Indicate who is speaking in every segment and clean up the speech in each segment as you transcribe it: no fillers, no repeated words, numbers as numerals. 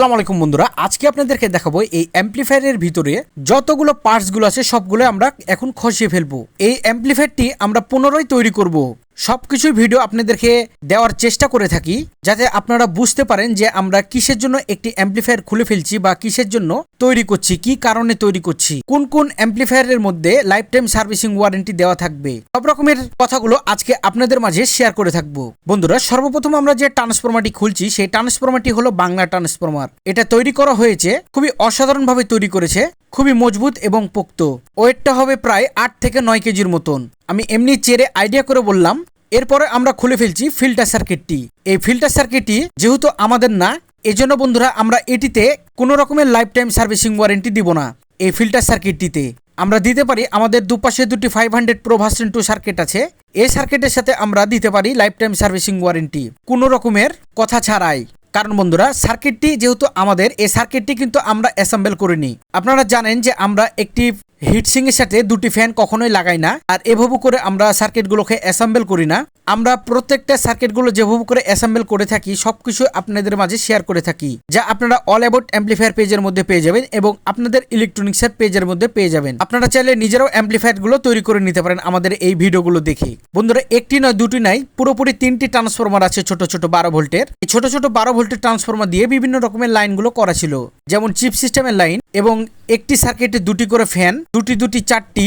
Speaker 1: আসসালামু আলাইকুম বন্ধুরা, আজকে আপনাদেরকে দেখাবো এই অ্যাম্পলিফায়ারের ভিতরে যতগুলো পার্টসগুলো আছে সবগুলো আমরা এখন খসিয়ে ফেলবো। এই অ্যাম্পলিফায়ারটি আমরা পুনরায় তৈরি করব। সবকিছু ভিডিও আপনাদেরকে দেওয়ার চেষ্টা করে থাকি যাতে আপনারা বুঝতে পারেন যে আমরা কিসের জন্য একটি অ্যাম্পলিফায়ার খুলে ফেলছি বা কিসের জন্য তৈরি করছি, কি কারণে তৈরি করছি, কোন কোন অ্যাম্পলিফায়ারের মধ্যে লাইফ টাইম সার্ভিসিং ওয়ারেন্টি দেওয়া থাকবে, সব রকমের কথাগুলো আজকে আপনাদের মাঝে শেয়ার করে থাকবো। বন্ধুরা, সর্বপ্রথম আমরা যে ট্রান্সফরমারটি খুলছি সেই ট্রান্সফরমারটি হলো বাংলা ট্রান্সফরমার। এটা তৈরি করা হয়েছে খুবই অসাধারণভাবে তৈরি করেছে, খুবই মজবুত এবং পোক্ত। ওয়েটটা হবে প্রায় 8 থেকে 9 কেজির মতন। আমি এমনি চেরে আইডিয়া করে বললাম। এরপরে আমরা খুলে ফেলছি ফিল্টার সার্কিটটি। এই ফিল্টার সার্কিটটি যেহেতু আমাদের না, এজন্য বন্ধুরা আমরা এটিতে কোনো রকমের লাইফ টাইম সার্ভিসিং ওয়ারেন্টি দিব না। এই ফিল্টার সার্কিটটিতে আমরা দিতে পারি, আমাদের দুপাশে দুটি 500 Pro ভার্সন 2 সার্কিট আছে। এই সার্কিটের সাথে আমরা দিতে পারি লাইফ টাইম সার্ভিসিং ওয়ারেন্টি কোনো রকমের কথা ছাড়াই। কারণ বন্ধুরা, সার্কিটটি যেহেতু আমাদের, এই সার্কিটটি কিন্তু আমরা অ্যাসেম্বল করিনি। আপনারা জানেন যে আমরা একটি হিটসিং এর সাথে দুটি ফ্যান কখনোই লাগাই না, আর এভাবে করে আমরা সার্কিটগুলোকে অ্যাসেম্বল করি না। আমরা প্রত্যেকটা সার্কিটগুলো যেভাবে করে অ্যাসেম্বল করে থাকি সবকিছু আপনাদের মাঝে শেয়ার করে থাকি, যা আপনারা অল অ্যাবাউট অ্যাম্পলিফায়ার পেজের মধ্যে পেয়ে যাবেন এবং আপনাদের ইলেকট্রনিক্সের পেজের মধ্যে পেয়ে যাবেন। আপনারা চাইলে নিজেরাও অ্যাম্পলিফায়ারগুলো তৈরি করে নিতে পারেন আমাদের এই ভিডিওগুলো দেখে। বন্ধুরা, একটি নয়, দুটি নাই, পুরোপুরি 3টি ট্রান্সফরমার আছে ছোট ছোট 12 ভোল্টের। এই ছোট ছোট 12 ভোল্টের ট্রান্সফরমার দিয়ে বিভিন্ন রকমের লাইনগুলো করা ছিল, যেমন চিপ সিস্টেমের লাইন, এবং একটি সার্কিটে দুটি করে ফ্যান, দুটি চারটি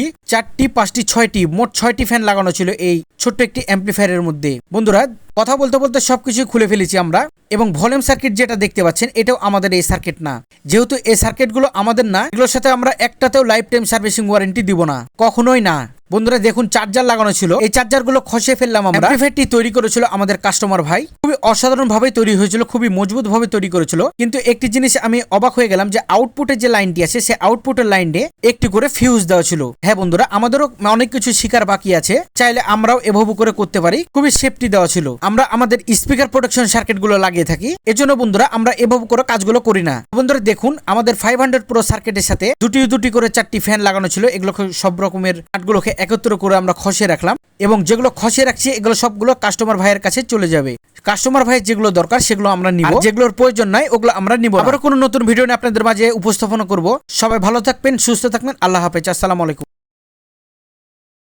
Speaker 1: 5টি 6টি, মোট 6টি ফ্যান লাগানো ছিল এই ছোট্ট একটি অ্যাম্পলিফায়ারের মধ্যে। বন্ধুরা, কথা বলতে বলতে সবকিছু খুলে ফেলেছি আমরা। এবং ভলিউম সার্কিট যেটা দেখতে পাচ্ছেন এটাও আমাদের এই সার্কিট না। যেহেতু এই সার্কিটগুলো আমাদের না, এগুলোর সাথে আমরা একটাতেও লাইফ টাইম সার্ভিসিং ওয়ারেন্টি দিব না, কখনোই না। বন্ধুরা দেখুন, চার্জার লাগানো ছিল, এই চার্জারগুলো খসিয়ে ফেললাম আমরা। অ্যাম্পলিফায়ারটি তৈরি করেছিল আমাদের কাস্টমার ভাই, খুবই অসাধারণ ভাবে তৈরি হয়েছিল, খুবই মজবুত ভাবে তৈরি করেছিল। কিন্তু একটি জিনিস আমি অবাক হয়ে গেলাম যে আউটপুটের যে লাইনটি আছে সেই আউটপুটের লাইনে একটি করে ফিউজ দেওয়া ছিল। হ্যাঁ বন্ধুরা, আমাদেরও অনেক কিছু শিকার বাকি আছে, চাইলে আমরাও এভাবে করে করতে পারি। খুবই সেফটি দেওয়া ছিল। আমরা আমাদের স্পিকার প্রোটেকশন সার্কিট গুলো লাগিয়ে থাকি, এজন্য বন্ধুরা আমরা এভাবে করে কাজগুলো করি না। বন্ধুরা দেখুন, আমাদের 500 Pro সার্কিটের সাথে দুটি করে 4টি ফ্যান লাগানো ছিল। এগুলো সব রকমের কাঠগুলোকে একত্র করে আমরা খসিয়ে রাখলাম, এবং যেগুলো খসিয়ে রাখছি এগুলো সবগুলো কাস্টমার ভাইয়ের কাছে চলে যাবে। কাস্টমার ভাইয়ের যেগুলো দরকার সেগুলো আমরা নিব, যেগুলোর প্রয়োজন নাই ওগুলো আমরা নিব। আবার কোনো নতুন ভিডিও নিয়ে আপনাদের মাঝে উপস্থাপনা করব। সবাই ভালো থাকবেন, সুস্থ থাকবেন। আল্লাহ হাফেজ, আসসালামু আলাইকুম।